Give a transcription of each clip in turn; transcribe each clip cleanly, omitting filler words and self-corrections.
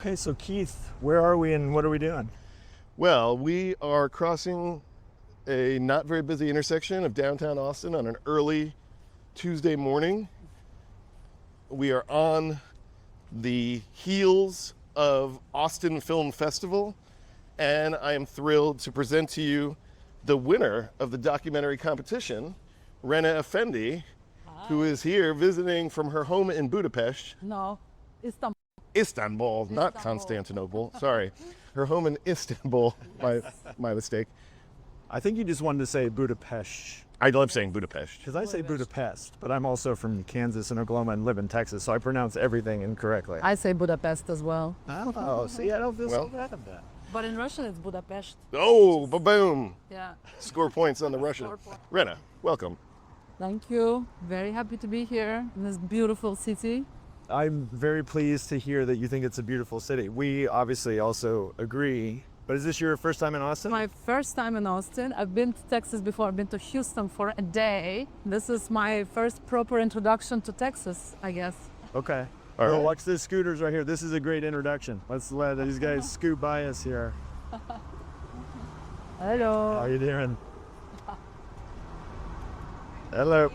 Okay, so Keith, where are we and what are we doing? Well, we are crossing a not very busy intersection of downtown Austin on an early Tuesday morning. We are on the heels of Austin Film Festival, and I am thrilled to present to you the winner of the documentary competition, Rena Effendi, who is here visiting from her home in Budapest. No, Istanbul. Istanbul, not Constantinople. Sorry. Her home in Istanbul. My mistake. I think you just wanted to say Budapest. I love saying Budapest. Because I say Budapest, but I'm also from Kansas and Oklahoma and live in Texas, so I pronounce everything incorrectly. I say Budapest as well. Oh, see, I don't feel so bad of that. But in Russian it's Budapest. Oh, ba-boom. Yeah. Score points on the Russian. Rena, welcome. Thank you. Very happy to be here in this beautiful city. I'm very pleased to hear that you think it's a beautiful city. We obviously also agree. But is this your first time in Austin? My first time in Austin. I've been to Texas before. I've been to Houston for a day. This is my first proper introduction to Texas, I guess. Okay. All right. Well, watch the scooters right here. This is a great introduction. Let's let these guys scoot by us here. Hello. How you doing? Hello.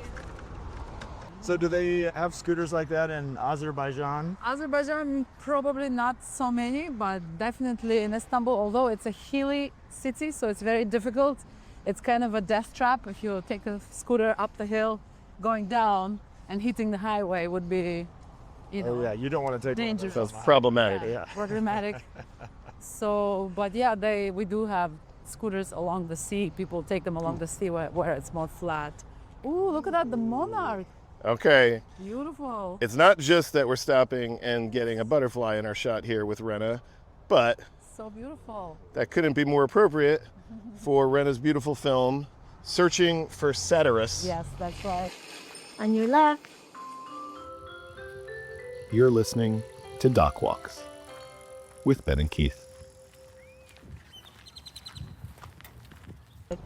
So do they have scooters like that in Azerbaijan? Azerbaijan, probably not so many, but definitely in Istanbul, although it's a hilly city, so it's very difficult. It's kind of a death trap. If you take a scooter up the hill, going down and hitting the highway would be, Oh yeah, you don't want to take dangerous. Sounds problematic. Yeah. Problematic. So, but yeah, we do have scooters along the sea. People take them along the sea where it's more flat. Ooh, look at that, the monarch. Okay. Beautiful. It's not just that we're stopping and getting a butterfly in our shot here with Rena, but So beautiful. that couldn't be more appropriate for Rena's beautiful film, Searching for Satyrus. Yes, that's right. On your left. You're listening to Doc Walks with Ben and Keith.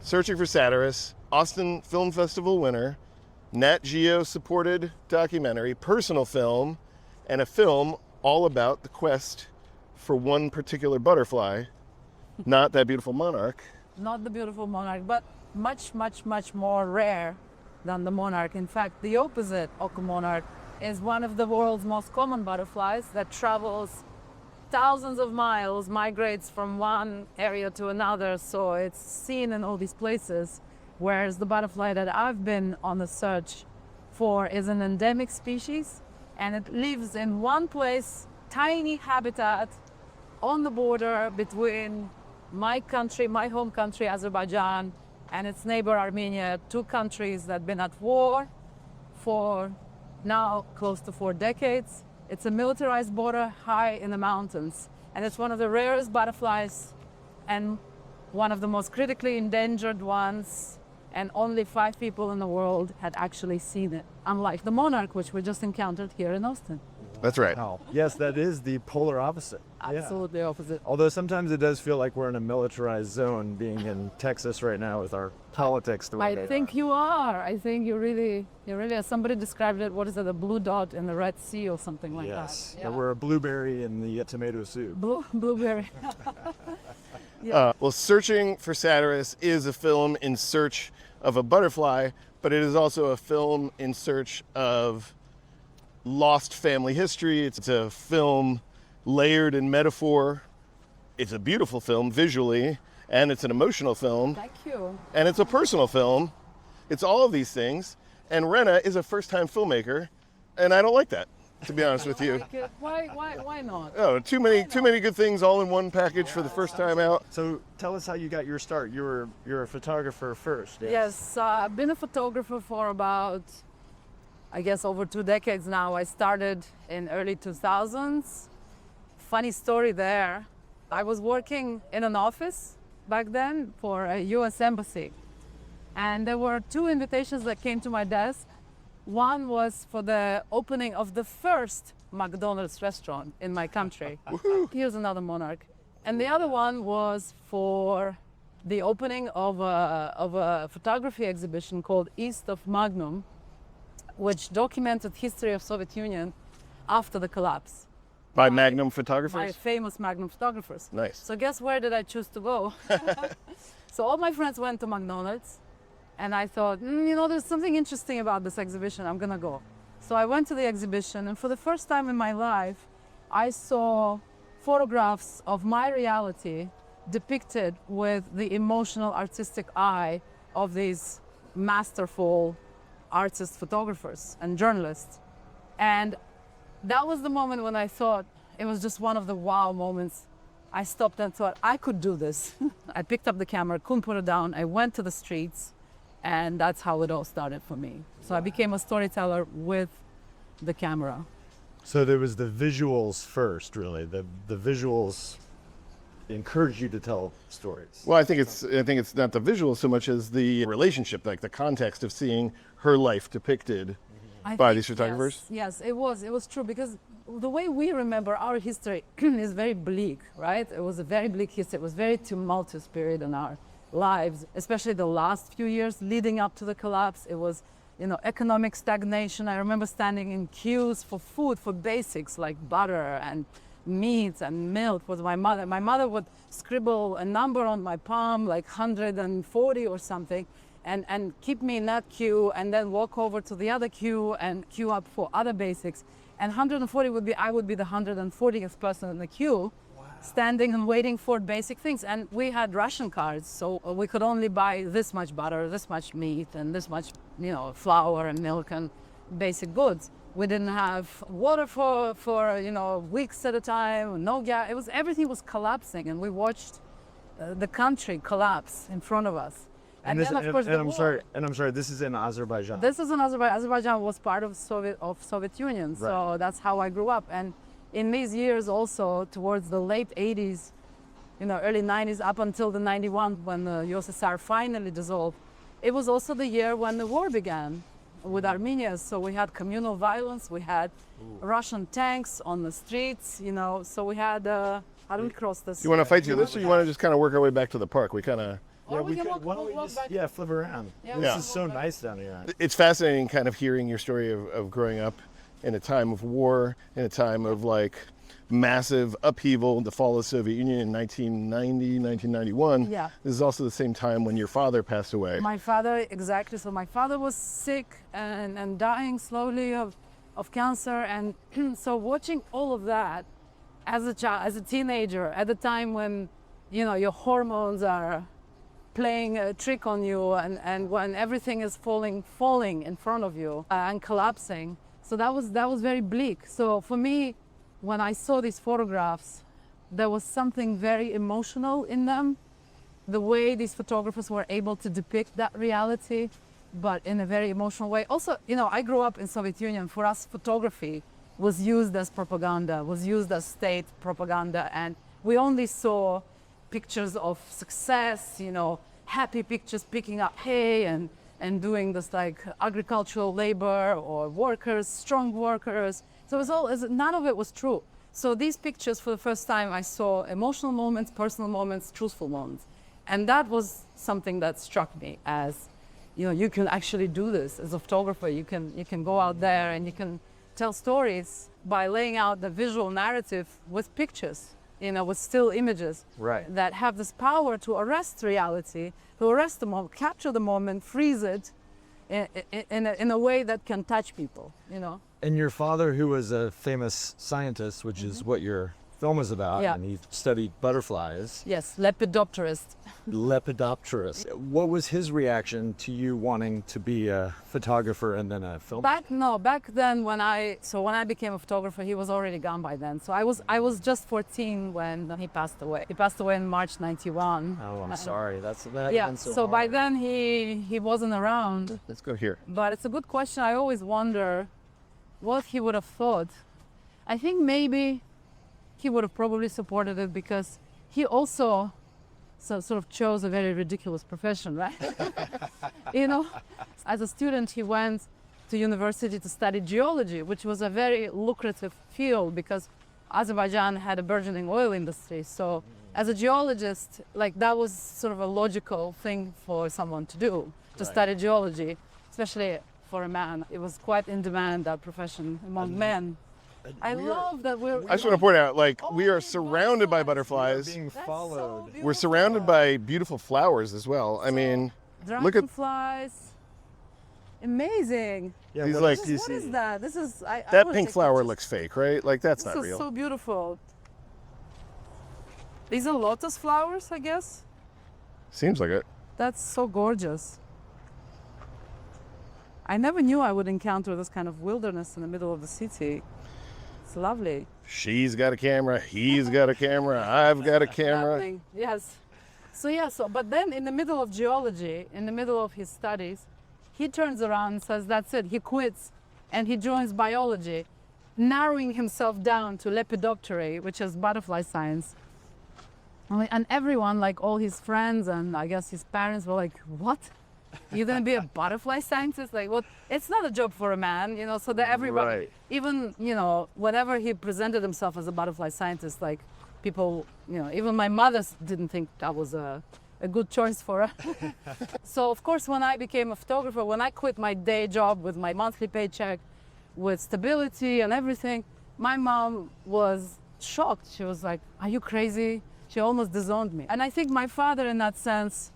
Searching for Satyrus, Austin Film Festival winner, Nat Geo supported documentary, personal film, and a film all about the quest for one particular butterfly, not that beautiful monarch. Not the beautiful monarch, but much, much, much more rare than the monarch. In fact, the opposite of the monarch is one of the world's most common butterflies that travels thousands of miles, migrates from one area to another, so it's seen in all these places. Whereas the butterfly that I've been on the search for is an endemic species, and it lives in one place, tiny habitat on the border between my country, my home country, Azerbaijan, and its neighbor Armenia, two countries that have been at war for now close to 4 decades. It's a militarized border high in the mountains, and it's one of the rarest butterflies and one of the most critically endangered ones, and only 5 people in the world had actually seen it, unlike the monarch, which we just encountered here in Austin. That's right. Wow. Yes, that is the polar opposite. Yeah. Absolutely opposite. Although sometimes it does feel like we're in a militarized zone being in Texas right now with our politics. I think you are. I think you really, as somebody described it, what is it, a blue dot in the Red Sea or something like Yes. that. Yeah. We're a blueberry in the tomato soup. Blueberry. Well, Searching for Satyrus is a film in search of a butterfly, but it is also a film in search of lost family history. It's a film layered in metaphor. It's a beautiful film visually, and it's an emotional film, Thank you. and it's a personal film. It's all of these things. And Rena is a first-time filmmaker, and I don't like that, to be honest with you. Why not? Oh, too many good things all in one package for the first time out. So tell us how you got your start. You're a photographer first. Yes, I've been a photographer for about, I guess, over 2 decades now. I started in early 2000s. Funny story there. I was working in an office back then for a US embassy. And there were 2 invitations that came to my desk. One was for the opening of the first McDonald's restaurant in my country. Here's another monarch. And the other one was for the opening of a photography exhibition called East of Magnum, which documented history of Soviet Union after the collapse. By Magnum my photographers? famous Magnum photographers. Nice. So guess where did I choose to go? So all my friends went to McDonald's, and I thought, you know, there's something interesting about this exhibition. I'm gonna go. So I went to the exhibition, and for the first time in my life, I saw photographs of my reality depicted with the emotional, artistic eye of these masterful artist photographers and journalists. And that was the moment when I thought, it was just one of the wow moments. I stopped and thought, I could do this. I picked up the camera, couldn't put it down. I went to the streets, and that's how it all started for me. So I became a storyteller with the camera. So there was the visuals first, really. The visuals encourage you to tell stories. Well, I think it's not the visual so much as the relationship, like the context of seeing her life depicted by these photographers. Yes, it was true, because the way we remember our history is very bleak, right? It was a very bleak history. It was very tumultuous period in our lives, especially the last few years leading up to the collapse. It was, you know, economic stagnation. I remember standing in queues for food, for basics like butter and meat and milk with my mother. My mother would scribble a number on my palm, like 140 or something, and keep me in that queue, and then walk over to the other queue and queue up for other basics. And 140 would be, I would be the 140th person in the queue, standing and waiting for basic things. And we had ration cards, so we could only buy this much butter, this much meat, and this much, you know, flour and milk and basic goods. We didn't have water for you know, weeks at a time, no gas. Everything was collapsing, and we watched the country collapse in front of us. And then, of course, I'm sorry, this is in Azerbaijan. This is in Azerbaijan. Azerbaijan was part of Soviet Union, so Right. that's how I grew up. And in these years also, towards the late 80s, you know, early 90s, up until the 91, when the USSR finally dissolved, it was also the year when the war began with Armenia. So we had communal violence, we had Russian tanks on the streets, you know, so we had, how do we cross this? You want to fight through this, or you want to just kind of work our way back to the park? We kind of... Or we can why don't we walk just back. flip around? Yeah, This we is can so walk back. nice down here. It's fascinating kind of hearing your story of growing up in a time of war, in a time of like massive upheaval, the fall of the Soviet Union in 1990, 1991. Yeah. This is also the same time when your father passed away. My father, exactly. So my father was sick and dying slowly of cancer. And so watching all of that as a child, as a teenager, at the time when, you know, your hormones are playing a trick on you, and when everything is falling in front of you and collapsing. So that was very bleak. So for me, when I saw these photographs, there was something very emotional in them. The way these photographers were able to depict that reality, but in a very emotional way. Also, you know, I grew up in Soviet Union. For us, photography was used as propaganda, was used as state propaganda, and we only saw pictures of success, you know, happy pictures picking up hay and doing this like agricultural labor, or workers, strong workers. So it was all, none of it was true. So these pictures, for the first time, I saw emotional moments, personal moments, truthful moments. And that was something that struck me as, you know, you can actually do this as a photographer. You can go out there and you can tell stories by laying out the visual narrative with pictures, you know, with still images. Right. That have this power to arrest reality, to arrest the moment, capture the moment, freeze it in a way that can touch people, you know. And your father, who was a famous scientist, which is what your film is about, Yeah. and he studied butterflies, Yes, lepidopterist. lepidopterist. What was his reaction to you wanting to be a photographer and then a film? Back then when I became a photographer, he was already gone by then. So I was just 14 when he passed away. He passed away in March 91. Oh, I'm sorry. That Yeah, been so by hard. then he wasn't around. Let's go here. But it's a good question. I always wonder what he would have thought. I think maybe he would have probably supported it, because he also sort of chose a very ridiculous profession, right? You know, as a student, he went to university to study geology, which was a very lucrative field because Azerbaijan had a burgeoning oil industry. So as a geologist, like, that was sort of a logical thing for someone to do, to study geology, especially for a man. It was quite in demand, that profession, among men. I love that we're. I just want to point out, like, we are surrounded by butterflies. Being That's followed. so We're surrounded by beautiful flowers as well. I mean, look at dragonflies. Amazing. Yeah, These, what like- else do you What see? is that? This is. I that wanna pink take flower pictures. looks fake, right? Like, that's This not is real. so beautiful. These are lotus flowers, I guess. Seems like it. That's so gorgeous. I never knew I would encounter this kind of wilderness in the middle of the city. It's lovely. She's got a camera. He's got a camera. I've got a camera. Happening. Yes. But then in the middle of geology, in the middle of his studies, he turns around and says, that's it, he quits and he joins biology, narrowing himself down to lepidoptery, which is butterfly science. And everyone, like all his friends and I guess his parents were like, what? You're gonna be a butterfly scientist? Like, what? It's not a job for a man, you know, so that everybody, Right. even, you know, whenever he presented himself as a butterfly scientist, like people, you know, even my mother didn't think that was a good choice for her. So of course, when I became a photographer, when I quit my day job with my monthly paycheck, with stability and everything, my mom was shocked. She was like, are you crazy? She almost disowned me. And I think my father, in that sense,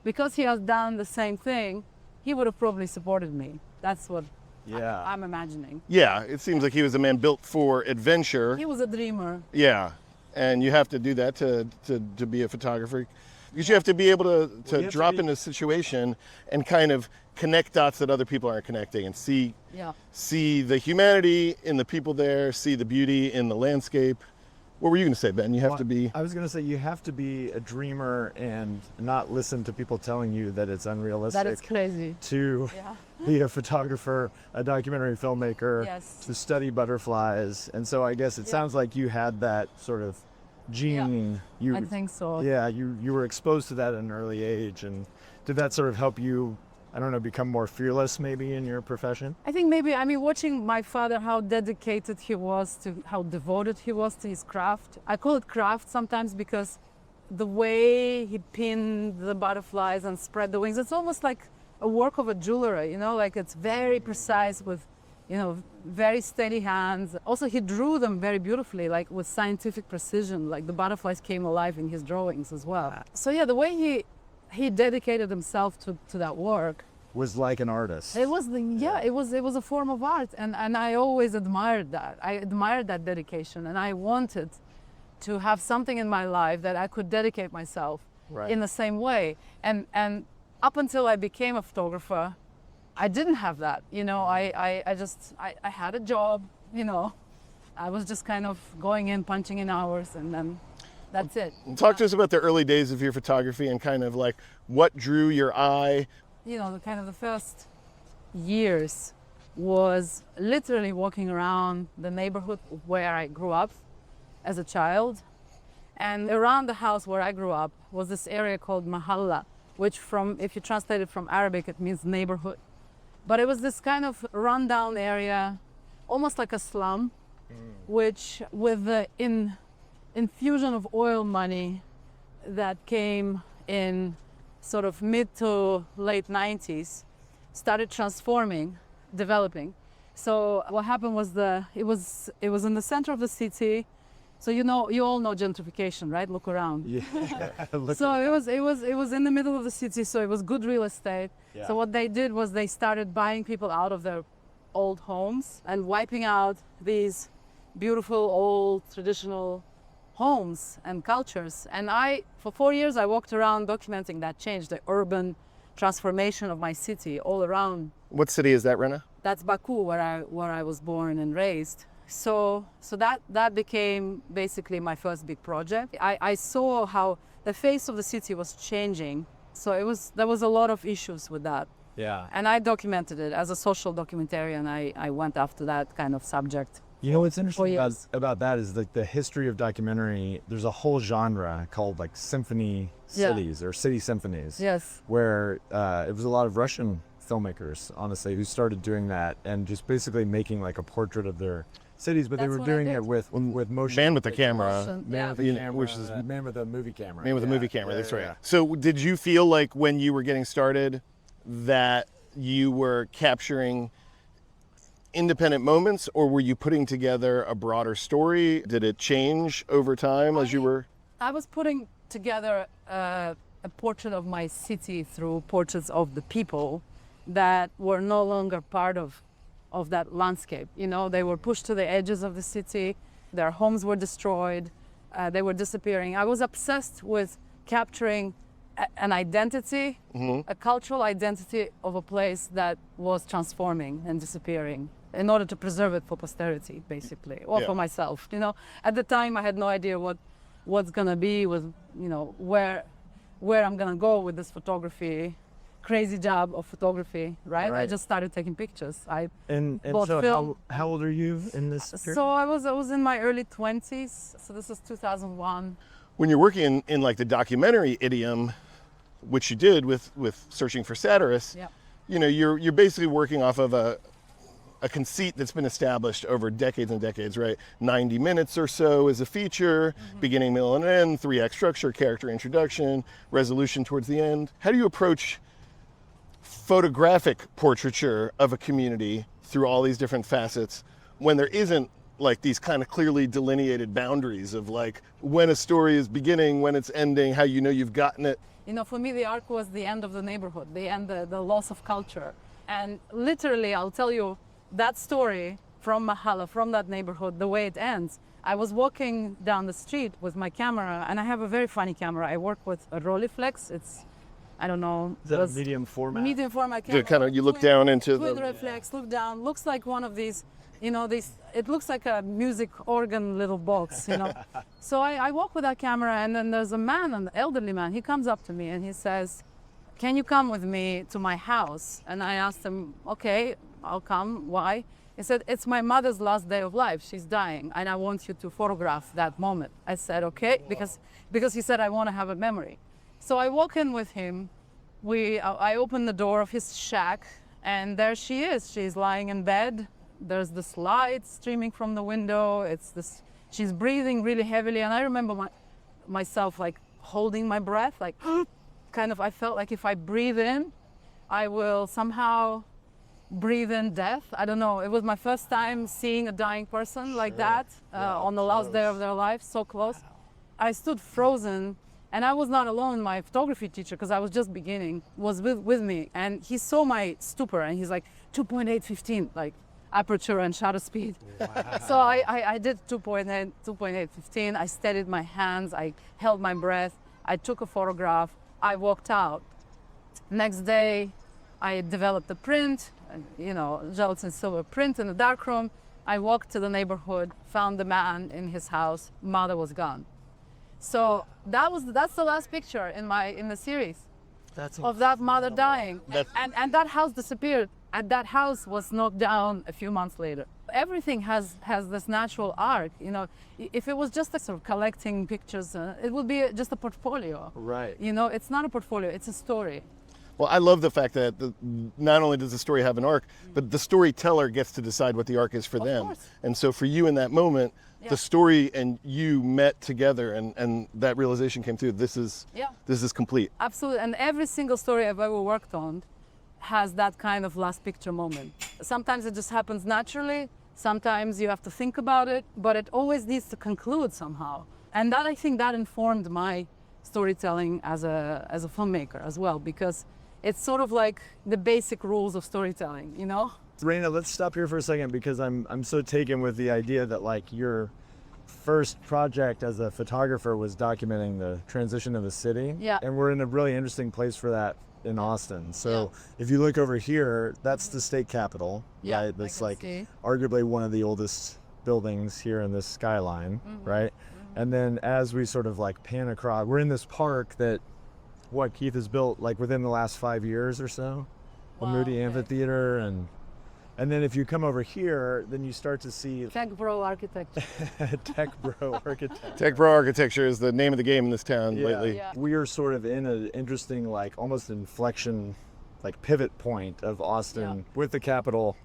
because he has done the same thing, he would have probably supported me. That's what Yeah. I'm imagining. Yeah, it seems like he was a man built for adventure. He was a dreamer. Yeah, and you have to do that to be a photographer. Because you have to be able to have to drop be- into a situation and kind of connect dots that other people aren't connecting and Yeah. see the humanity in the people there, see the beauty in the landscape. What were you going to say, Ben? You have to be... I was going to say you have to be a dreamer and not listen to people telling you that it's unrealistic. That is crazy. To Yeah. be a photographer, a documentary filmmaker, Yes. to study butterflies. And so I guess it sounds like you had that sort of gene. You, I think so. Yeah, you were exposed to that at an early age. And did that sort of help you, I don't know, become more fearless maybe in your profession? I think maybe, I mean, watching my father, how dedicated he was to, how devoted he was to his craft. I call it craft sometimes because the way he pinned the butterflies and spread the wings, it's almost like a work of a jeweler, you know, like it's very precise with, you know, very steady hands. Also, he drew them very beautifully, like with scientific precision, like the butterflies came alive in his drawings as well. So yeah, the way he dedicated himself to that work. Was like an artist. It was it was a form of art, and I always admired that. I admired that dedication, and I wanted to have something in my life that I could dedicate myself Right. in the same way. And up until I became a photographer, I didn't have that. You know, I had a job. You know, I was just kind of going in, punching in hours, and then that's it. Talk to us about the early days of your photography and kind of like what drew your eye. You know, the first years was literally walking around the neighborhood where I grew up as a child. And around the house where I grew up was this area called Mahalla, which if you translate it from Arabic, it means neighborhood. But it was this kind of rundown area, almost like a slum, which with the infusion of oil money that came in sort of mid to late 90s, started transforming, developing. So what happened was it was in the center of the city. So you all know gentrification, right? Look around. Yeah. Look So it was in the middle of the city, so it was good real estate. Yeah. So what they did was they started buying people out of their old homes and wiping out these beautiful old traditional homes and cultures. And for 4 years, I walked around documenting that change, the urban transformation of my city all around. What city is that, Rena? That's Baku, where I was born and raised. So that became basically my first big project. I saw how the face of the city was changing. So there was a lot of issues with that. Yeah. And I documented it as a social documentarian. I went after that kind of subject. You know what's interesting years. about that is like the history of documentary. There's a whole genre called like symphony cities or city symphonies. Yes. Where it was a lot of Russian filmmakers, honestly, who started doing that and just basically making like a portrait of their cities, but they That's were what I doing did. it with motion. Man with the camera. Motion, Man with the You know, camera, which is- man with a movie camera. Man with a Yeah, movie camera, yeah, that's yeah, right. yeah. So did you feel like when you were getting started that you were capturing independent moments, or were you putting together a broader story? Did it change over time as you were? I was putting together a portrait of my city through portraits of the people that were no longer part of that landscape. You know, they were pushed to the edges of the city, their homes were destroyed, they were disappearing. I was obsessed with capturing an identity, a cultural identity of a place that was transforming and disappearing in order to preserve it for posterity, basically, or for myself. You know, at the time I had no idea what's gonna be with, you know, where I'm gonna go with this photography, crazy job of photography, right? I just started taking pictures. And bought so film. how old are you in this period? So I was in my early 20s. So this is 2001. When you're working in like the documentary idiom, which you did with Searching for Satyrus, you know, you're basically working off of a conceit that's been established over decades and decades, right? 90 minutes or so is a feature, beginning, middle, and end, 3-act structure, character introduction, resolution towards the end. How do you approach photographic portraiture of a community through all these different facets when there isn't like these kind of clearly delineated boundaries of like when a story is beginning, when it's ending, how you know you've gotten it? You know, for me, the arc was the end of the neighborhood, the loss of culture. And literally, I'll tell you, that story from Mahala, from that neighborhood, the way it ends. I was walking down the street with my camera, and I have a very funny camera. I work with a Rolleiflex. It's, I don't know. Is that a medium format? Medium format camera. Kind of, you look down into twin the reflex, look down. Looks like one of these, you know, it looks like a music organ little box, you know. So I walk with that camera, and then there's a man, an elderly man. He comes up to me and he says, "Can you come with me to my house?" And I asked him, "Okay, I'll come. Why?" He said, "It's my mother's last day of life. She's dying, and I want you to photograph that moment." I said, "Okay," because he said, "I want to have a memory." So I walk in with him. I open the door of his shack, and there she is. She's lying in bed. There's this light streaming from the window. She's breathing really heavily, and I remember myself like holding my breath, like kind of. I felt like if I breathe in, I will somehow breathe in death. I don't know. It was my first time seeing a dying person like that on the last day of their life, so close. I stood frozen, and I was not alone. My photography teacher, because I was just beginning, was with me, and he saw my stupor, and he's like 2.815, like aperture and shutter speed. Wow. So I did 2.815. I steadied my hands. I held my breath. I took a photograph. I walked out. Next day, I developed a print, you know, gelatin silver print in the darkroom. I walked to the neighborhood, found the man in his house. Mother was gone. So that's the last picture in the series of that mother dying. And that house disappeared. And that house was knocked down a few months later. Everything has this natural arc. You know, if it was just a sort of collecting pictures, it would be just a portfolio. Right. You know, it's not a portfolio, it's a story. Well, I love the fact that not only does the story have an arc, but the storyteller gets to decide what the arc is for them. Course. And so for you in that moment, the story and you met together, and that realization came through. This is complete. Absolutely. And every single story I've ever worked on has that kind of last picture moment. Sometimes it just happens naturally. Sometimes you have to think about it, but it always needs to conclude somehow. And that, I think, that informed my storytelling as a filmmaker as well, because it's sort of like the basic rules of storytelling, you know? Rena, let's stop here for a second, because I'm so taken with the idea that like your first project as a photographer was documenting the transition of the city. Yeah. And we're in a really interesting place for that in Austin. So if you look over here, that's the state capitol. Yeah, right? That's like see. arguably one of the oldest buildings here in this skyline, right? And then as we sort of like pan across, we're in this park that Keith has built like within the last 5 years or so, the Moody Amphitheater, and then if you come over here, then you start to see Tech bro architecture. Tech bro architecture. Tech bro architecture is the name of the game in this town lately. Yeah. We are sort of in an interesting, like almost inflection, like pivot point of Austin with the Capitol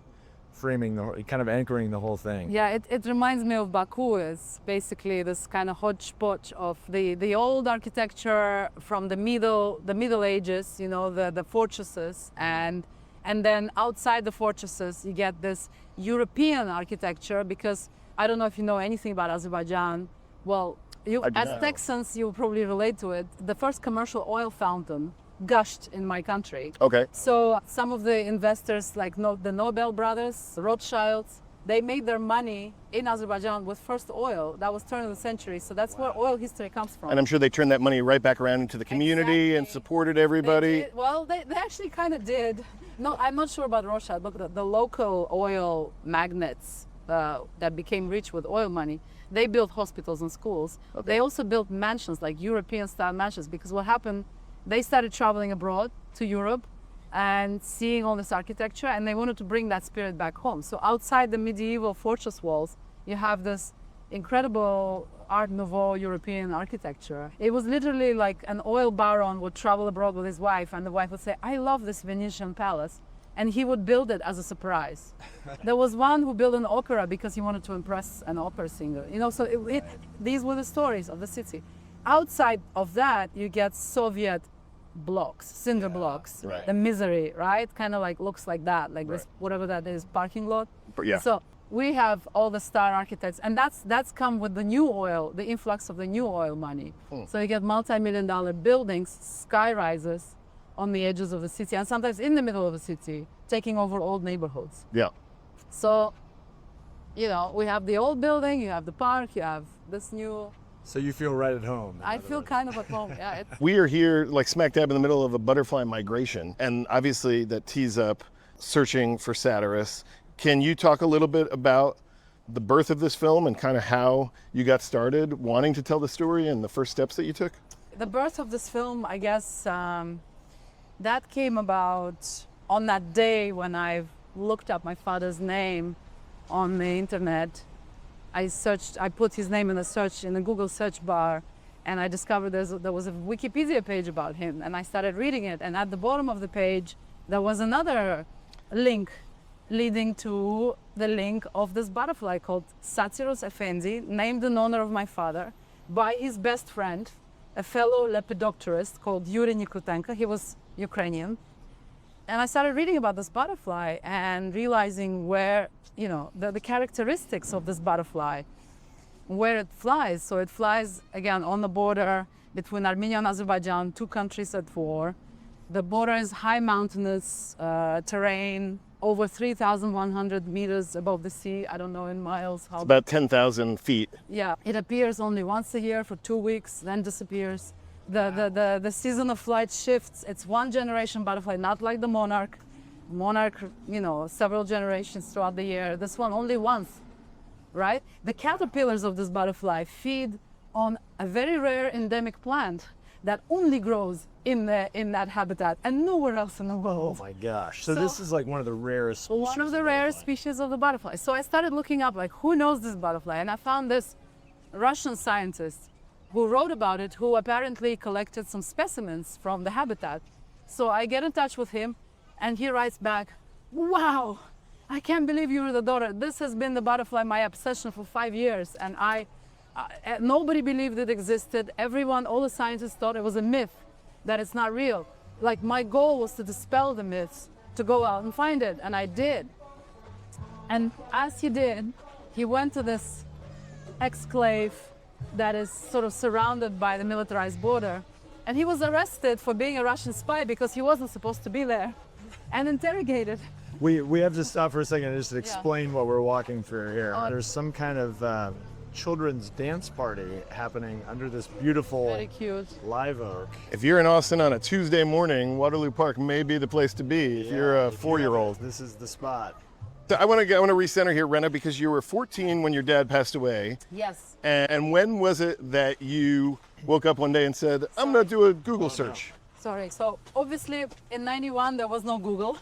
framing, kind of anchoring the whole thing. Yeah, it reminds me of Baku. It's basically this kind of hodgepodge of the old architecture from the Middle Ages, you know, the fortresses, and And then outside the fortresses, you get this European architecture, because I don't know if you know anything about Azerbaijan. Well, you, I do as not. Texans, you probably relate to it. The first commercial oil fountain gushed in my country. Okay. So some of the investors, like the Nobel brothers, the Rothschilds, they made their money in Azerbaijan with first oil. That was turn of the century. So that's where oil history comes from. And I'm sure they turned that money right back around into the community and Exactly. supported everybody. They actually kind of did. No, I'm not sure about Rothschild, but the local oil magnates that became rich with oil money, they built hospitals and schools. Okay. They also built mansions, like European-style mansions, because what happened, they started traveling abroad to Europe and seeing all this architecture, and they wanted to bring that spirit back home. So outside the medieval fortress walls, you have this incredible Art Nouveau European architecture. It was literally like an oil baron would travel abroad with his wife, and the wife would say, I love this Venetian palace. And he would build it as a surprise. There was one who built an opera because he wanted to impress an opera singer. You know, so these were the stories of the city. Outside of that, you get Soviet blocks, cinder blocks, right. the misery, right? Kind of like looks like that, like Right. this, whatever that is, parking lot. Yeah. So we have all the star architects, and that's come with the new oil, the influx of the new oil money. So you get multi-million-dollar buildings, sky rises on the edges of the city, and sometimes in the middle of the city, taking over old neighborhoods. Yeah. So, you know, we have the old building, you have the park, you have this new. So you feel right at home. I feel kind of at home. Yeah. We are here like smack dab in the middle of a butterfly migration, and obviously that tees up Searching for Satyrus. Can you talk a little bit about the birth of this film and kind of how you got started wanting to tell the story and the first steps that you took? The birth of this film, I guess, that came about on that day when I looked up my father's name on the internet. I put his name in the Google search bar, and I discovered there was a Wikipedia page about him, and I started reading it. And at the bottom of the page, there was another link leading to the link of this butterfly called Satyrus Effendi, named in honor of my father, by his best friend, a fellow lepidopterist called Yuri Nikrutenko. He was Ukrainian. And I started reading about this butterfly and realizing where, you know, the characteristics of this butterfly, where it flies. So it flies, again, on the border between Armenia and Azerbaijan, two countries at war. The border is high mountainous terrain, over 3,100 meters above the sea. I don't know in miles how. It's about 10,000 feet. Yeah, it appears only once a year for 2 weeks, then disappears. The season of flight shifts. It's one generation butterfly, not like the monarch. Monarch, you know, several generations throughout the year. This one only once, right? The caterpillars of this butterfly feed on a very rare endemic plant that only grows in that habitat and nowhere else in the Oh world. my gosh. So this is like one of the rarest species. One of the rarest species of the butterfly. So I started looking up, like, who knows this butterfly? And I found this Russian scientist who wrote about it, who apparently collected some specimens from the habitat. So I get in touch with him, and he writes back, wow, I can't believe you were the daughter. This has been the butterfly, my obsession for 5 years. And nobody believed it existed. Everyone, all the scientists thought it was a myth, that it's not real. Like, my goal was to dispel the myths, to go out and find it, and I did. And as he did, he went to this exclave that is sort of surrounded by the militarized border, and he was arrested for being a Russian spy because he wasn't supposed to be there, and interrogated. We have to stop for a second and just explain what we're walking through here. Oh. There's some kind of children's dance party happening under this beautiful Very cute. live oak. If you're in Austin on a Tuesday morning, Waterloo Park may be the place to be if you're a 4-year-old. This is the spot. So I want to recenter here, Rena, because you were 14 when your dad passed away. Yes. And when was it that you woke up one day and said, I'm going to do a Google search? Sorry. So obviously in '91 there was no Google.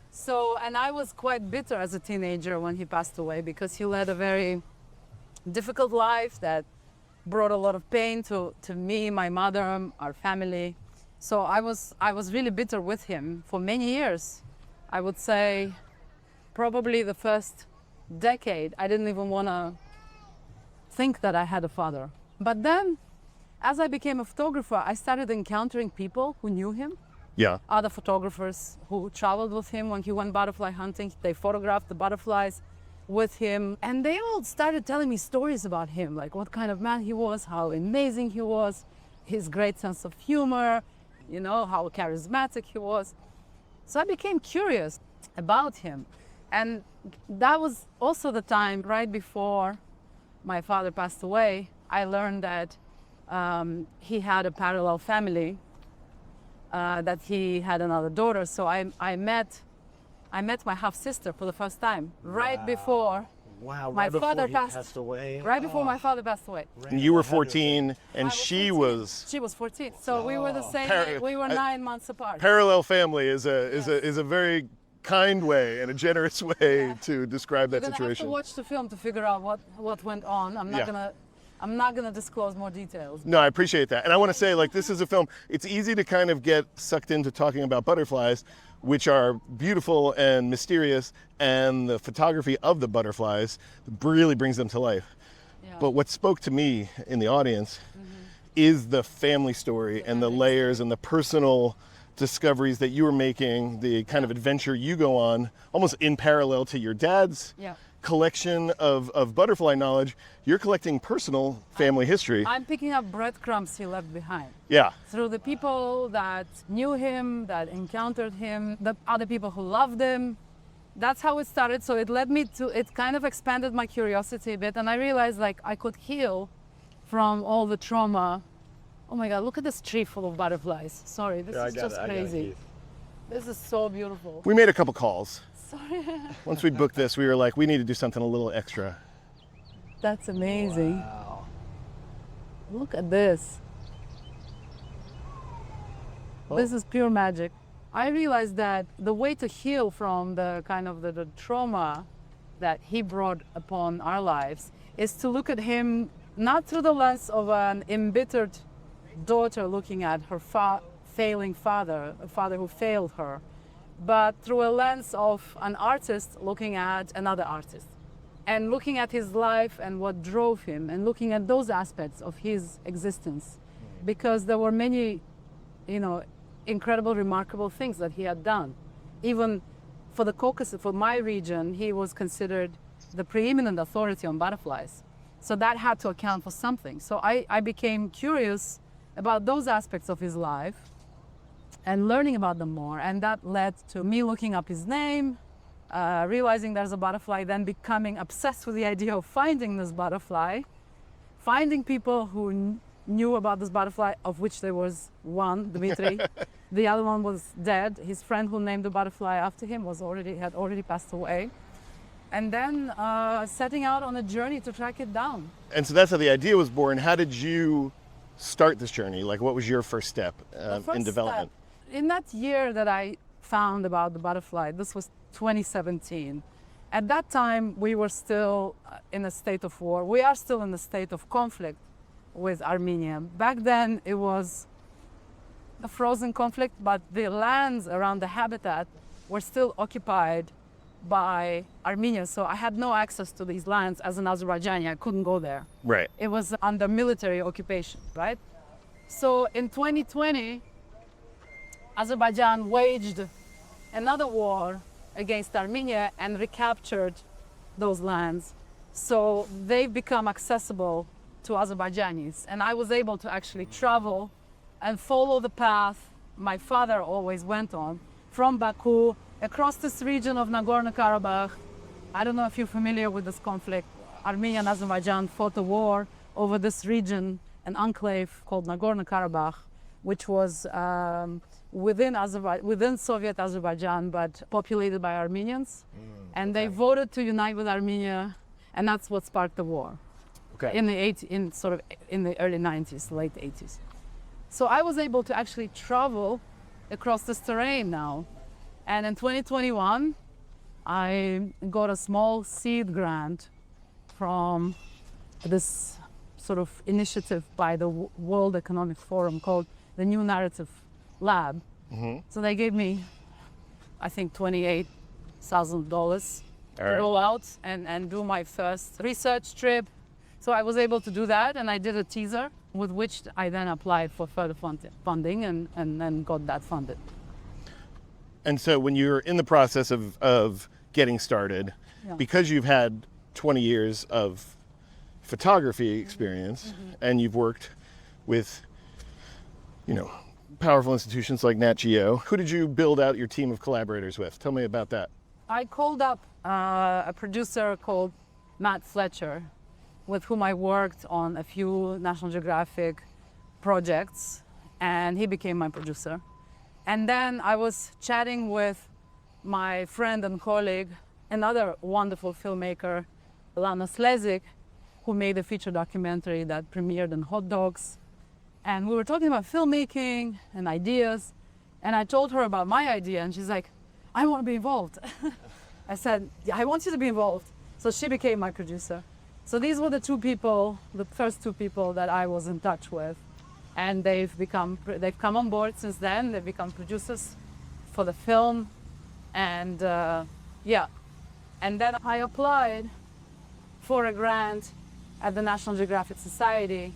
So, and I was quite bitter as a teenager when he passed away because he led a very difficult life that brought a lot of pain to me, my mother, our family. So I was really bitter with him for many years. I would say probably the first decade, I didn't even want to think that I had a father. But then, as I became a photographer, I started encountering people who knew him. Yeah. Other photographers who traveled with him when he went butterfly hunting, they photographed the butterflies with him. And they all started telling me stories about him, like what kind of man he was, how amazing he was, his great sense of humor, you know, how charismatic he was. So I became curious about him. And that was also the time right before my father passed away. I learned that he had a parallel family, that he had another daughter. So I met my half sister for the first time right before Wow, my right before father he passed away. right before my father passed away. And you were 14 and I was she 14. was She was 14. So we were the same. We were 9 months apart. parallel family is a very kind way and a generous way to describe that You're gonna have to situation. watch the film to figure out what went on. I'm not gonna disclose more details. No, I appreciate that. And I want to say, like, this is a film, it's easy to kind of get sucked into talking about butterflies, which are beautiful and mysterious, and the photography of the butterflies really brings them to life. Yeah. But what spoke to me in the audience is the family story and the layers and the personal discoveries that you were making, the kind of adventure you go on, almost in parallel to your dad's Yeah. collection of butterfly knowledge. You're collecting personal family history. I'm picking up breadcrumbs he left behind Yeah. through the people that knew him, that encountered him, the other people who loved him. That's how it started. So it led me to, it kind of expanded my curiosity a bit, and I realized like I could heal from all the trauma. Oh my God, look at this tree full of butterflies. Sorry, this is just crazy. This is so beautiful. We made a couple calls. Sorry. Once we booked this, we were like, we need to do something a little extra. That's amazing. Wow. Look at this. This is pure magic. I realized that the way to heal from the kind of the trauma that he brought upon our lives is to look at him not through the lens of an embittered daughter looking at her failing father, a father who failed her, but through a lens of an artist looking at another artist and looking at his life and what drove him and looking at those aspects of his existence, because there were many, you know, incredible, remarkable things that he had done. Even for the Caucasus, for my region, he was considered the preeminent authority on butterflies. So that had to account for something. So I became curious about those aspects of his life and learning about them more. And that led to me looking up his name, realizing there's a butterfly, then becoming obsessed with the idea of finding this butterfly, finding people who knew about this butterfly, of which there was one, Dmitry. The other one was dead. His friend who named the butterfly after him had already passed away. And then setting out on a journey to track it down. And so that's how the idea was born. How did you start this journey? Like, what was your first step in development? In that year that I found about the butterfly, this was 2017. At that time, we were still in a state of war. We are still in a state of conflict with Armenia. Back then, it was a frozen conflict, but the lands around the habitat were still occupied by Armenia. So I had no access to these lands as an Azerbaijani. I couldn't go there. Right. It was under military occupation, right? So in 2020, Azerbaijan waged another war against Armenia and recaptured those lands. So they've become accessible to Azerbaijanis. And I was able to actually travel and follow the path my father always went on from Baku across this region of Nagorno-Karabakh. I don't know if you're familiar with this conflict. Armenia and Azerbaijan fought a war over this region, an enclave called Nagorno-Karabakh, which was within Soviet Azerbaijan, but populated by Armenians. And they voted to unite with Armenia, and that's what sparked the war. Okay. In the early 90s, late 80s. So I was able to actually travel across this terrain now. And in 2021, I got a small seed grant from this sort of initiative by the World Economic Forum called the New Narrative Lab. So they gave me, I think, $28,000 to go out and do my first research trip. So I was able to do that, and I did a teaser with which I then applied for further funding and then got that funded. And so when you're in the process of getting started, Yeah. because you've had 20 years of photography experience and you've worked with, you know, powerful institutions like Nat Geo, who did you build out your team of collaborators with? Tell me about that. I called up a producer called Matt Fletcher, with whom I worked on a few National Geographic projects, and he became my producer. And then I was chatting with my friend and colleague, another wonderful filmmaker, Lana Slezik, who made a feature documentary that premiered on Hot Dogs. And we were talking about filmmaking and ideas, and I told her about my idea, and she's like, I want to be involved. I said, yeah, I want you to be involved. So she became my producer. So these were the first two people that I was in touch with. And they've come on board since then. They've become producers for the film. And yeah. And then I applied for a grant at the National Geographic Society,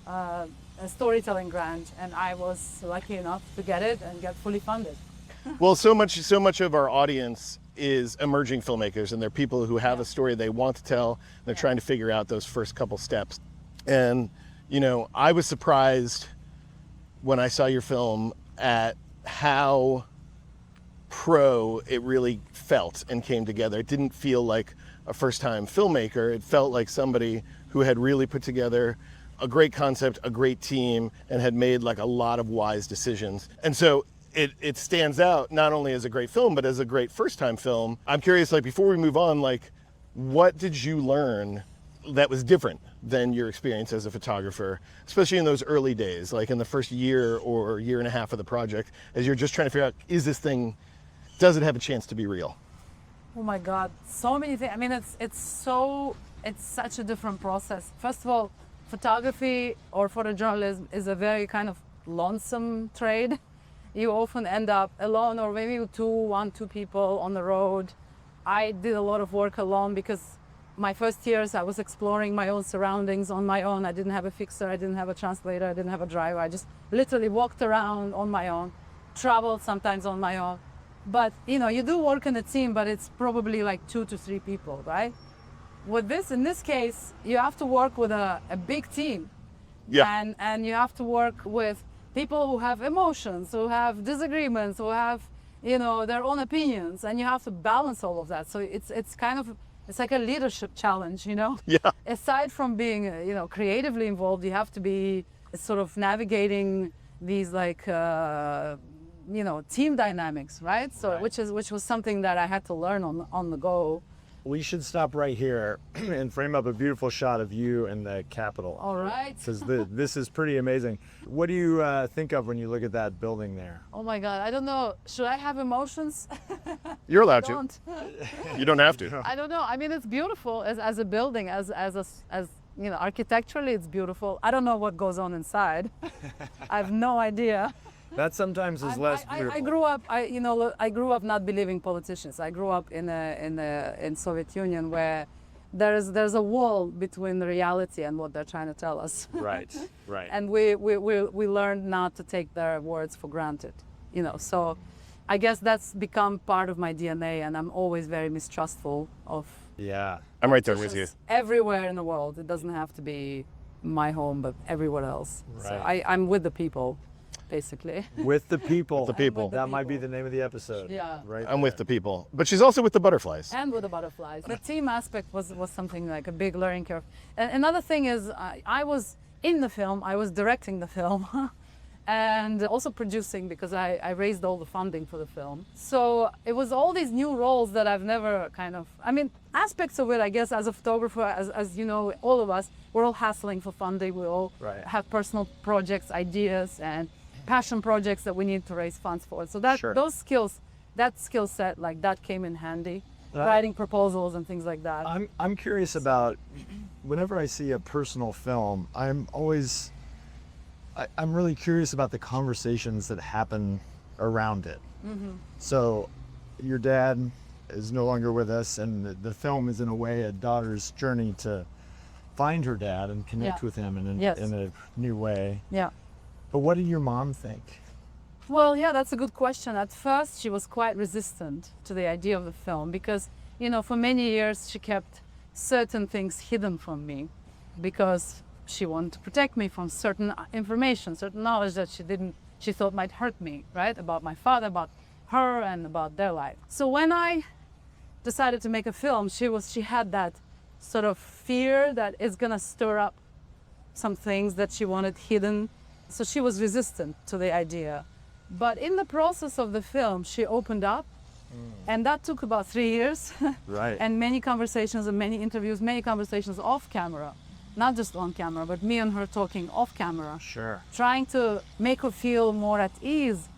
a storytelling grant. And I was lucky enough to get it and get fully funded. Well, so much of our audience is emerging filmmakers, and they're people who have a story they want to tell. And they're trying to figure out those first couple steps. And, you know, I was surprised when I saw your film at how pro it really felt and came together. It didn't feel like a first-time filmmaker. It felt like somebody who had really put together a great concept, a great team, and had made like a lot of wise decisions. And so it stands out not only as a great film, but as a great first-time film. I'm curious, like, before we move on, like, what did you learn that was different than your experience as a photographer, especially in those early days, like in the first year or year and a half of the project, as you're just trying to figure out, does it have a chance to be real? Oh my God, so many things. I mean, it's such a different process. First of all, photography or photojournalism is a very kind of lonesome trade. You often end up alone, or maybe two people on the road. I did a lot of work alone because my first years I was exploring my own surroundings on my own. I didn't have a fixer, I didn't have a translator, I didn't have a driver. I just literally walked around on my own, traveled sometimes on my own. But you know, you do work in a team, but it's probably like 2 to 3 people, right? In this case, you have to work with a big team. Yeah. And you have to work with people who have emotions, who have disagreements, who have, you know, their own opinions, and you have to balance all of that. So it's like a leadership challenge, you know? Yeah. Aside from being, you know, creatively involved, you have to be sort of navigating these like, you know, team dynamics, right? So Right. which was something that I had to learn on the go. We should stop right here and frame up a beautiful shot of you in the Capitol. All right. Because this is pretty amazing. What do you think of when you look at that building there? Oh my God, I don't know. Should I have emotions? You're allowed to. Don't. You don't have to. I don't know. I mean, it's beautiful as a building, as you know, architecturally, it's beautiful. I don't know what goes on inside. I have no idea. That sometimes is less beautiful. I grew up not believing politicians. I grew up in Soviet Union where there's a wall between the reality and what they're trying to tell us. Right, right. And we learned not to take their words for granted, you know. So I guess that's become part of my DNA, and I'm always very mistrustful of Yeah. I'm right there with you. everywhere in the world. It doesn't have to be my home, but everywhere else. So Right. I'm with the people, basically. With the people. The people. With the That might be people. the name of the episode. Yeah. Right. I'm with the people. But she's also with the butterflies. And with the butterflies. The team aspect was something like a big learning curve. And another thing is I was in the film, I was directing the film and also producing because I raised all the funding for the film. So it was all these new roles that I've never aspects of it, I guess, as a photographer, as you know, all of us, we're all hassling for funding. We all Right. have personal projects, ideas, and passion projects that we need to raise funds for. So Sure. those skills, that skill set, like that came in handy. Writing proposals and things like that. I'm curious about, whenever I see a personal film, I'm really curious about the conversations that happen around it. Mm-hmm. So your dad is no longer with us, and the film is in a way a daughter's journey to find her dad and connect Yeah. with him in Yes. a new way. Yeah. But what did your mom think? Well, yeah, that's a good question. At first, she was quite resistant to the idea of the film because, you know, for many years she kept certain things hidden from me because she wanted to protect me from certain information, certain knowledge that she thought might hurt me, right? About my father, about her, and about their life. So when I decided to make a film, she had that sort of fear that it's gonna stir up some things that she wanted hidden. So she was resistant to the idea. But in the process of the film, she opened up, and that took about 3 years. Right. And many conversations and many interviews, many conversations off camera, not just on camera, but me and her talking off camera. Sure. Trying to make her feel more at ease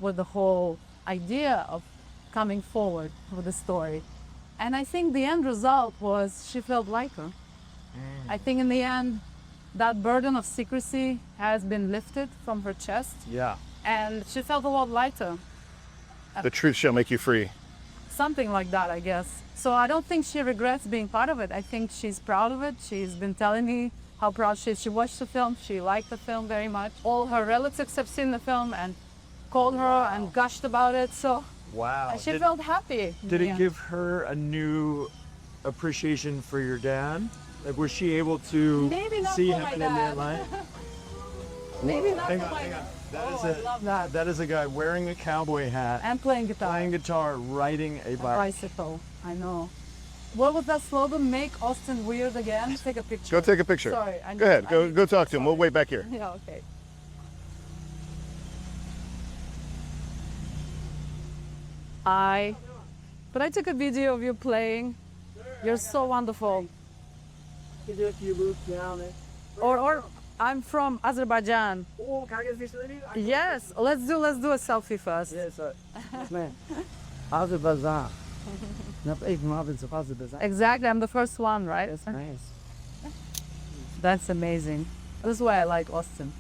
with the whole idea of coming forward with the story. And I think the end result was she felt lighter. I think in the end, that burden of secrecy has been lifted from her chest. Yeah. And she felt a lot lighter. The truth shall make you free. Something like that, I guess. So I don't think she regrets being part of it. I think she's proud of it. She's been telling me how proud she is. She watched the film. She liked the film very much. All her relatives have seen the film and called her and gushed about it. So Wow. she felt happy. Did it Yeah. give her a new appreciation for your dad? Like, was she able to Maybe not see for him my in that dad. light? Maybe not Hang for on, my hang on. That Oh, is I love that. that is a guy wearing a cowboy hat, And playing guitar. playing guitar, riding a bike. Bicycle. I know. What was that slogan? Make Austin weird again? Take a picture. Go take a picture. Sorry. Go ahead. Go talk to him. We'll wait back here. Yeah, okay. But I took a video of you playing. You're so wonderful. If you move down it. Or I'm from Azerbaijan. Oh, can I get a picture of you? Yes, let's do a selfie first. Yes, man. Azerbaijan. Even Azerbaijan. Exactly, I'm the first one, right? That's nice. That's amazing. This is why I like Austin.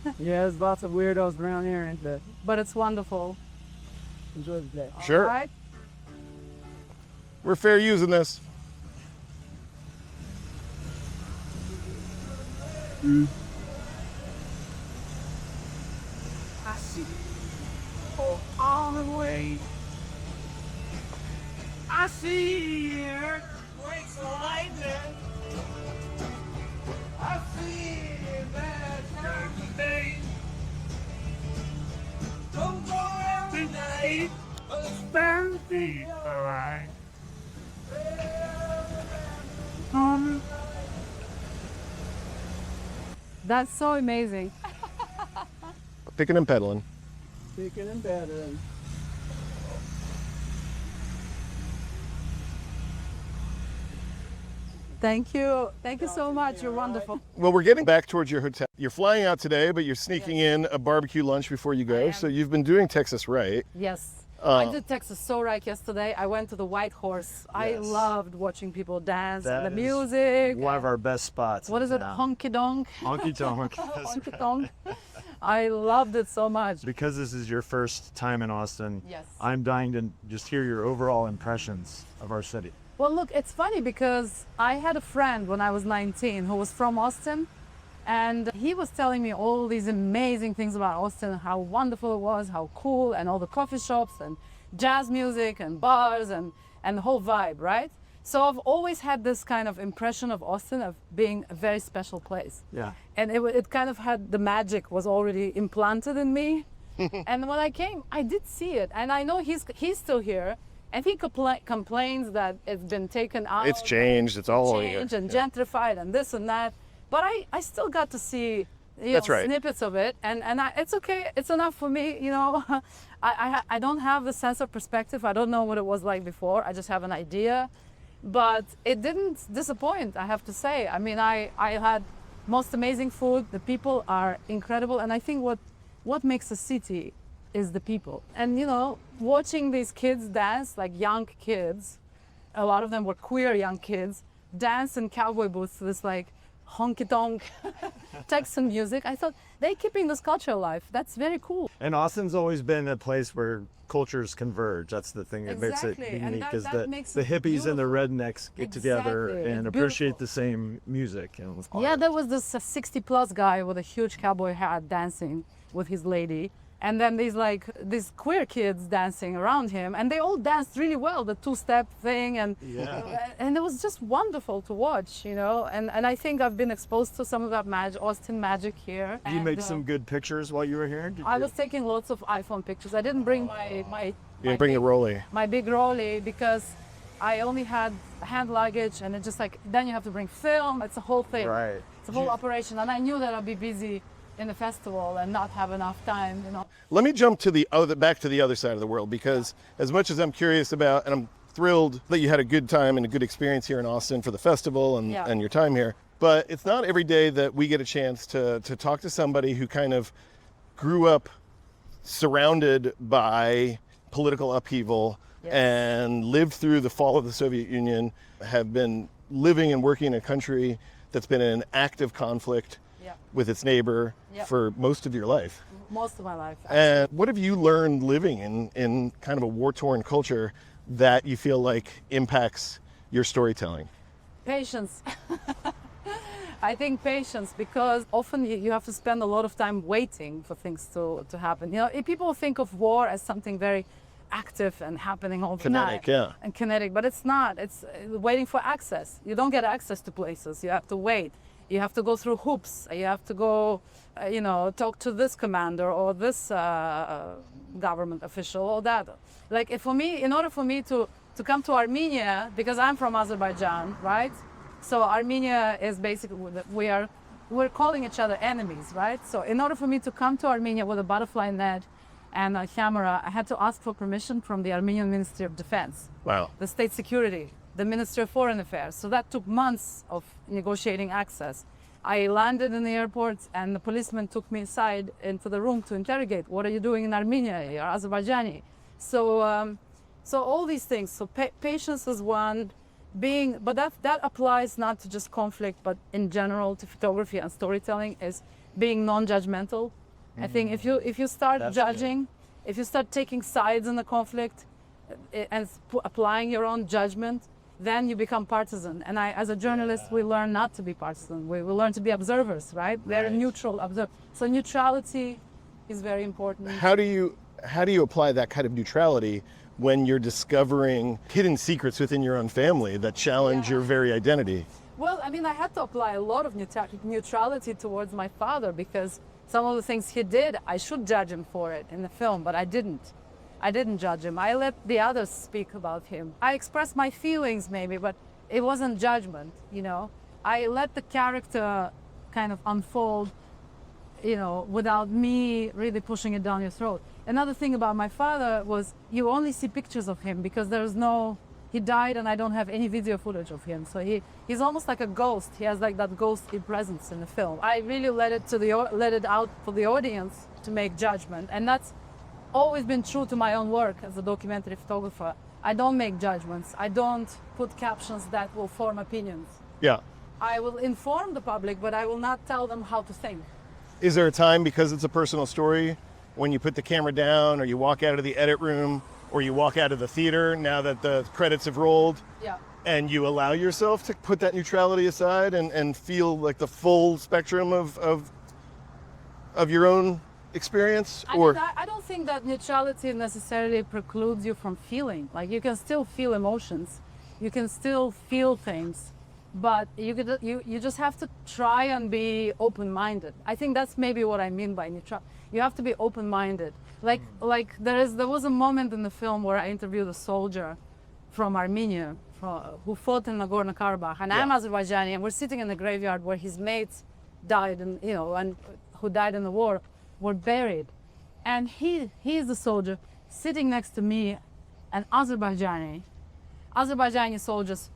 Yeah, there's lots of weirdos around here, and But it's wonderful. enjoy the day. Sure. All right? We're fair using this. I see. Oh, all the way. I see earthquakes and lightning. I see that every day. Don't go every night, but it's bound to be alright. That's so amazing. Picking and pedaling. Picking and battering. Thank you. Thank you so much. You're wonderful. Well, we're getting back towards your hotel. You're flying out today, but you're sneaking in a barbecue lunch before you go. So you've been doing Texas right. Yes. I did Texas so right yesterday. I went to the White Horse. I Yes. loved watching people dance That and the is music. One of our best spots. What is it? Yeah. Honky donk? Honky tonk. Honky tonk. I loved it so much. Because this is your first time in Austin, Yes. I'm dying to just hear your overall impressions of our city. Well, look, it's funny because I had a friend when I was 19 who was from Austin, and he was telling me all these amazing things about Austin, how wonderful it was, how cool, and all the coffee shops and jazz music and bars and the whole vibe, right? So I've always had this kind of impression of Austin of being a very special place. Yeah. And it kind of had, the magic was already implanted in me. And when I came, I did see it. And I know he's still here. And he complains that it's been taken out. It's changed. It's all Changed and gentrified and this and that. But I still got to see That's right. snippets of it. And it's okay. It's enough for me, you know. I don't have the sense of perspective. I don't know what it was like before. I just have an idea. But it didn't disappoint, I have to say. I mean, I had most amazing food. The people are incredible. And I think what makes a city is the people. And, you know, watching these kids dance, like young kids, a lot of them were queer young kids, dance in cowboy boots to this like honky-tonk Texan music. I thought, they're keeping this culture alive. That's very cool. And Austin's always been a place where cultures converge. That's the thing that makes it Exactly, and unique, that- is that that makes the it hippies and the beautiful. rednecks get together Exactly, and it's appreciate beautiful. the same music. And Yeah, there was this 60-plus guy with a huge cowboy hat dancing with his lady. And then these queer kids dancing around him, and they all danced really well, the two-step thing, and and it was just wonderful to watch, you know. And I think I've been exposed to some of that Austin magic here. Did you make some good pictures while you were here? I was taking lots of iPhone pictures. I didn't bring my You didn't bring the rollie. my big rollie because I only had hand luggage, and it just like then you have to bring film. It's a whole thing. Right. It's a whole operation, and I knew that I'd be busy in the festival and not have enough time, you know. Let me jump to back to the other side of the world, because as much as I'm curious about, and I'm thrilled that you had a good time and a good experience here in Austin for the festival and your time here, but it's not every day that we get a chance to talk to somebody who kind of grew up surrounded by political upheaval and lived through the fall of the Soviet Union, have been living and working in a country that's been in active conflict with its neighbor for most of your life. Most of my life. And what have you learned living in kind of a war-torn culture that you feel like impacts your storytelling? Patience. I think patience, because often you have to spend a lot of time waiting for things to happen. You know, if people think of war as something very active and happening all the time. Kinetic, And kinetic, but it's not. It's waiting for access. You don't get access to places. You have to wait. You have to go through hoops. You have to go, you know, talk to this commander or this government official or that. Like for me, in order for me to come to Armenia, because I'm from Azerbaijan, right? So Armenia is basically, we're calling each other enemies, right? So in order for me to come to Armenia with a butterfly net and a camera, I had to ask for permission from the Armenian Ministry of Defense. Wow. The State Security, the Ministry of Foreign Affairs. So that took months of negotiating access. I landed in the airport and the policeman took me aside into the room to interrogate. What are you doing in Armenia? You're Azerbaijani. So, so all these things. So patience is one. But that applies not to just conflict, but in general to photography and storytelling, is being non-judgmental. I think if you start judging, if you start taking sides in the conflict and applying your own judgment, then you become partisan. And as a journalist, we learn not to be partisan. We learn to be observers, right? They're neutral observers. So neutrality is very important. How do you apply that kind of neutrality when you're discovering hidden secrets within your own family that challenge your very identity? Well, I mean, I had to apply a lot of neutrality towards my father, because some of the things he did, I should judge him for it in the film, but I didn't. I didn't judge him. I let the others speak about him. I expressed my feelings maybe, but it wasn't judgment, you know. I let the character kind of unfold, you know, without me really pushing it down your throat. Another thing about my father was you only see pictures of him because he died and I don't have any video footage of him. So he's almost like a ghost. He has like that ghostly presence in the film. I really let it out for the audience to make judgment. And that's always been true to my own work as a documentary photographer. I don't make judgments. I don't put captions that will form opinions. Yeah. I will inform the public, but I will not tell them how to think. Is there a time, because it's a personal story, when you put the camera down or you walk out of the edit room or you walk out of the theater now that the credits have rolled, and you allow yourself to put that neutrality aside and feel like the full spectrum of your own experience? I don't think that neutrality necessarily precludes you from feeling. Like, you can still feel emotions, you can still feel things, but you just have to try and be open-minded. I think that's maybe what I mean by neutrality. You have to be open-minded. Like there was a moment in the film where I interviewed a soldier from Armenia who fought in Nagorno-Karabakh, and I'm Azerbaijani, and we're sitting in the graveyard where his mates died, and who died in the war were buried, and he is a soldier sitting next to me, an Azerbaijani soldiers,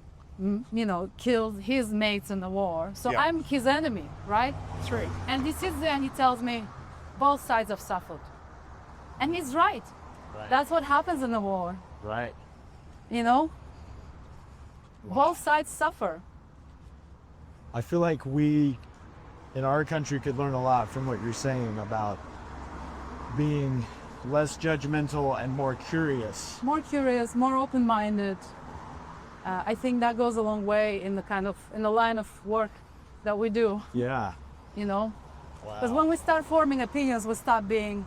killed his mates in the war. So I'm his enemy, right? That's right. And he sits there and he tells me, both sides have suffered. And he's right. That's what happens in the war. Right. You know? Both sides suffer. I feel like we, in our country, could learn a lot from what you're saying about being less judgmental and more curious. More curious, more open-minded. I think that goes a long way in the line of work that we do. Yeah. You know? Wow. Because when we start forming opinions, we stop being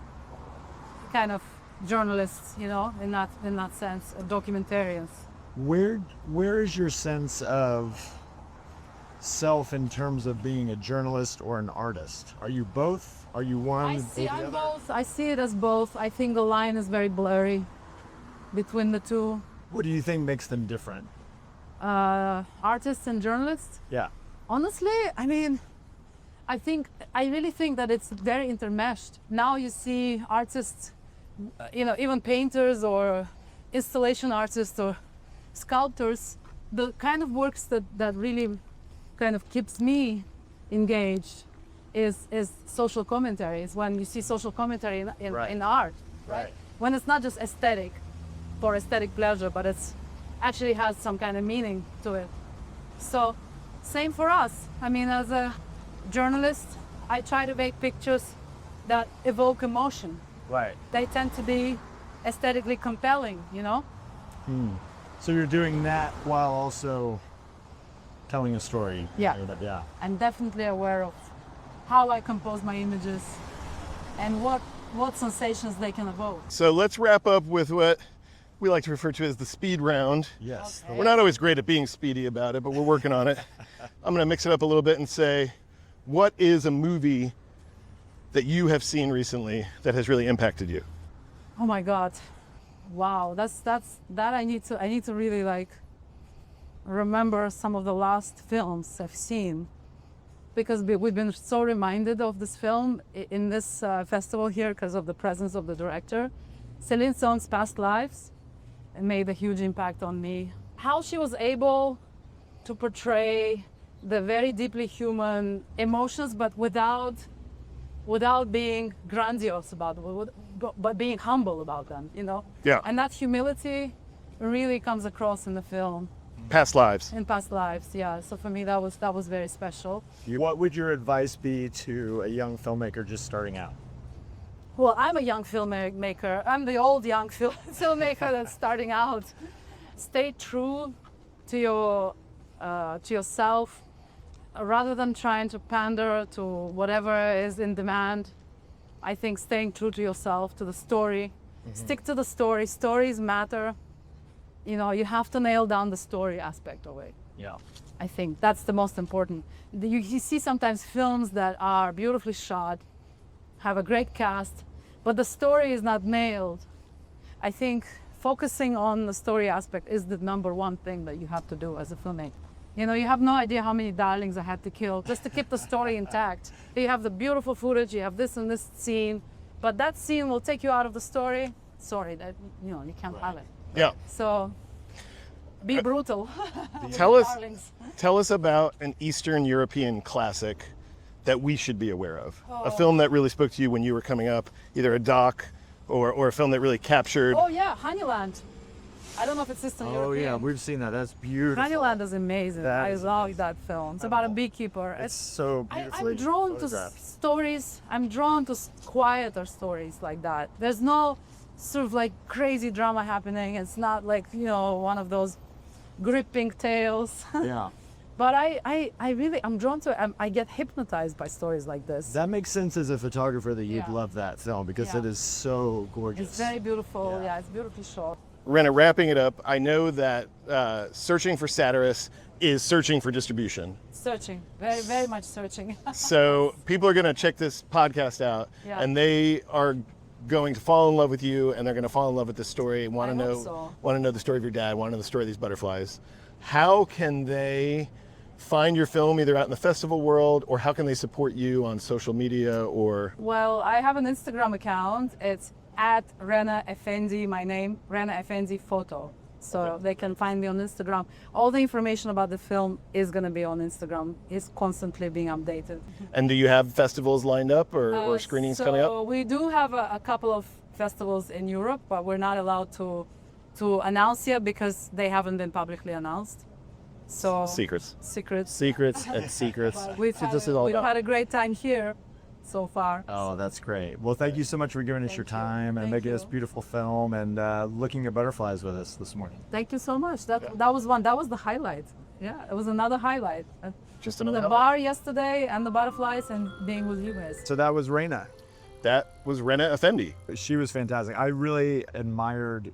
kind of journalists, you know, in that sense, documentarians. Where is your sense of self in terms of being a journalist or an artist? Are you both? Are you one? I'm both. I see it as both. I think the line is very blurry between the two. What do you think makes them different? Artists and journalists? Yeah. Honestly, I mean, I really think that it's very intermeshed. Now you see artists, you know, even painters or installation artists or sculptors, the kind of works that really kind of keeps me engaged is social commentary. Is when you see social commentary in art, right? When it's not just aesthetic for aesthetic pleasure, but it's actually has some kind of meaning to it. So same for us. I mean, as a journalist, I try to make pictures that evoke emotion. Right. They tend to be aesthetically compelling, you know? So you're doing that while also telling a story. Yeah. Yeah. I'm definitely aware of how I compose my images and what sensations they can evoke. So let's wrap up with what we like to refer to as the speed round. Yes. Okay. We're not always great at being speedy about it, but we're working on it. I'm going to mix it up a little bit and say, what is a movie that you have seen recently that has really impacted you? Oh my God. Wow. That I need to really like remember some of the last films I've seen, because we've been so reminded of this film in this festival here because of the presence of the director. Celine Song's Past Lives made a huge impact on me. How she was able to portray the very deeply human emotions, but without being grandiose about it, but being humble about them, you know? Yeah. And that humility really comes across in the film. Past lives. In Past Lives, yeah. So for me, that was very special. What would your advice be to a young filmmaker just starting out? Well, I'm a young filmmaker. I'm the old young filmmaker that's starting out. Stay true to yourself, rather than trying to pander to whatever is in demand. I think staying true to yourself, to the story. Stick to the story. Stories matter. You know, you have to nail down the story aspect of it. Yeah. I think that's the most important. You see sometimes films that are beautifully shot, have a great cast, but the story is not nailed. I think focusing on the story aspect is the number one thing that you have to do as a filmmaker. You know, you have no idea how many darlings I had to kill just to keep the story intact. You have the beautiful footage, you have this and this scene, but that scene will take you out of the story. Sorry, that you can't have it. Yeah. So be brutal. Tell Darlings. us about an Eastern European classic that we should be aware of. A film that really spoke to you when you were coming up, either a doc or a film that really captured. Oh yeah, Honeyland. I don't know if it's Eastern European. yeah, we've seen that. That's beautiful. Honeyland is amazing. That I is love that film. It's about a beekeeper. It's so beautifully I'm drawn to photographed. stories. I'm drawn to quieter stories like that. There's no sort of like crazy drama happening. It's not like, one of those gripping tales. Yeah. But I'm drawn to it. I get hypnotized by stories like this. That makes sense as a photographer that you'd Yeah. love that film because Yeah. it is so gorgeous. It's very beautiful. Yeah. Yeah, it's beautifully shot. Rena, wrapping it up, I know that Searching for Satyrus is searching for distribution. Searching, very, very much searching. So people are going to check this podcast out, Yeah. and they are going to fall in love with you, and they're going to fall in love with this story. Want I to hope know, so. want to know the story of your dad. Want to know the story of these butterflies. How can they find your film either out in the festival world, or how can they support you on social media? Or Well, I have an Instagram account. It's at Rena Effendi, my name, Rena Effendi Photo. So they can find me on Instagram. All the information about the film is going to be on Instagram. It's constantly being updated. and do you have festivals lined up or screenings coming up? So we do have a couple of festivals in Europe, but we're not allowed to announce yet because they haven't been publicly announced. So Secrets. secrets. and secrets. We've had a great time here so far. Oh, that's great. Well, thank you so much for giving us your time and making this beautiful film and looking at butterflies with us this morning. Thank you so much. That was one. That was the highlight. Yeah, it was another highlight. Just The another bar yesterday and the butterflies and being with you guys. So that was Rena. That was Rena Effendi. She was fantastic. I really admired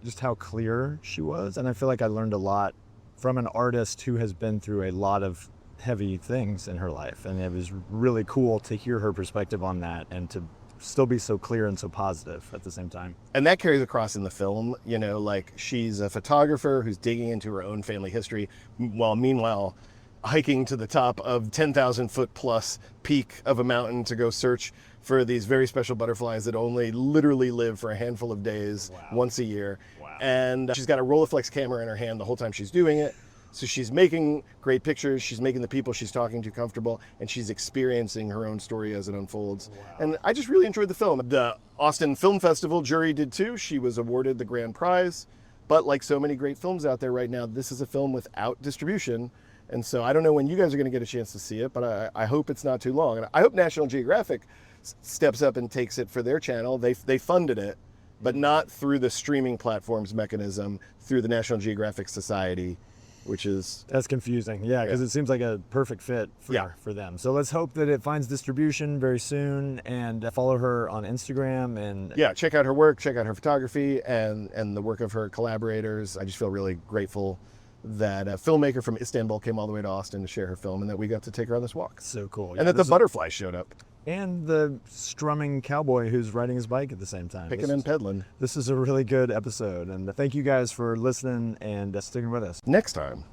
just how clear she was, and I feel like I learned a lot from an artist who has been through a lot of heavy things in her life, and it was really cool to hear her perspective on that and to still be so clear and so positive at the same time. And that carries across in the film, you know, like she's a photographer who's digging into her own family history while meanwhile hiking to the top of 10,000 foot plus peak of a mountain to go search for these very special butterflies that only literally live for a handful of days once a year. And she's got a Rolleiflex camera in her hand the whole time she's doing it. So she's making great pictures, she's making the people she's talking to comfortable, and she's experiencing her own story as it unfolds. And I just really enjoyed the film. The Austin Film Festival jury did too. She was awarded the grand prize. But like so many great films out there right now, this is a film without distribution. And so I don't know when you guys are going to get a chance to see it, but I hope it's not too long. And I hope National Geographic steps up and takes it for their channel. They funded it, but not through the streaming platforms mechanism, through the National Geographic Society, which is... That's confusing, yeah, because it seems like a perfect fit for them. So let's hope that it finds distribution very soon, and follow her on Instagram. And yeah, check out her work, check out her photography, and the work of her collaborators. I just feel really grateful that a filmmaker from Istanbul came all the way to Austin to share her film, and that we got to take her on this walk. So cool. And that the butterfly showed up. And the strumming cowboy who's riding his bike at the same time. Picking and peddling. This is a really good episode, and thank you guys for listening and sticking with us. Next time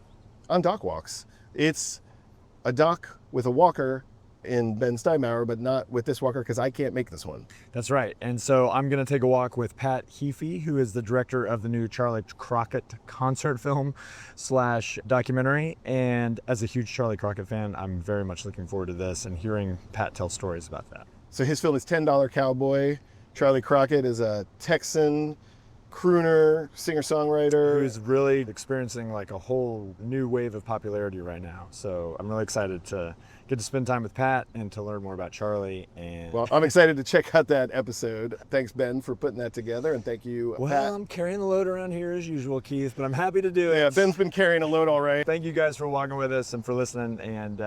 on Doc Walks, it's a doc with a walker in Ben Steinbauer, but not with this walker because I can't make this one. That's right. And so I'm going to take a walk with Pat Heafy, who is the director of the new Charlie Crockett concert film / documentary. And as a huge Charlie Crockett fan, I'm very much looking forward to this and hearing Pat tell stories about that. So his film is $10 Cowboy. Charlie Crockett is a Texan crooner, singer-songwriter. Who's really experiencing like a whole new wave of popularity right now. So I'm really excited to get to spend time with Pat and to learn more about Charlie. And well, I'm excited to check out that episode. Thanks, Ben, for putting that together, and thank you, well, Pat. I'm carrying the load around here as usual, Keith, but I'm happy to do it. Yeah, Ben's been carrying a load all right. Thank you guys for walking with us and for listening, and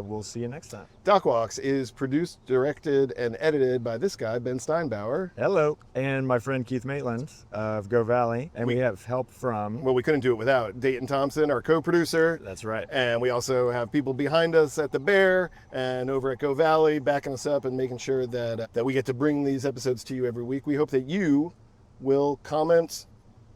we'll see you next time. Doc Walks is produced, directed, and edited by this guy, Ben Steinbauer. Hello. And my friend Keith Maitland of Go Valley, and we have help from... Well, we couldn't do it without Dayton Thompson, our co-producer. That's right. And we also have people behind us at the Bear and over at Go Valley backing us up and making sure that we get to bring these episodes to you every week. We hope that you will comment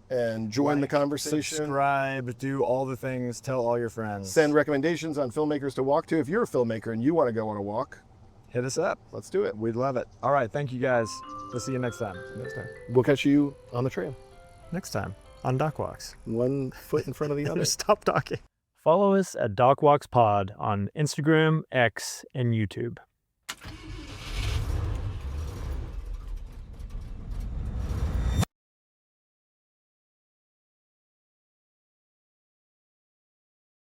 and join the conversation. Subscribe, do all the things, tell all your friends. Send recommendations on filmmakers to walk to. If you're a filmmaker and you want to go on a walk, hit us up. Let's do it. We'd love it. All right, thank you guys. We'll see you next time. We'll catch you on the trail. Next time on Doc Walks. One foot in front of the other. Stop talking. Follow us at Doc Walks Pod on Instagram, X, and YouTube.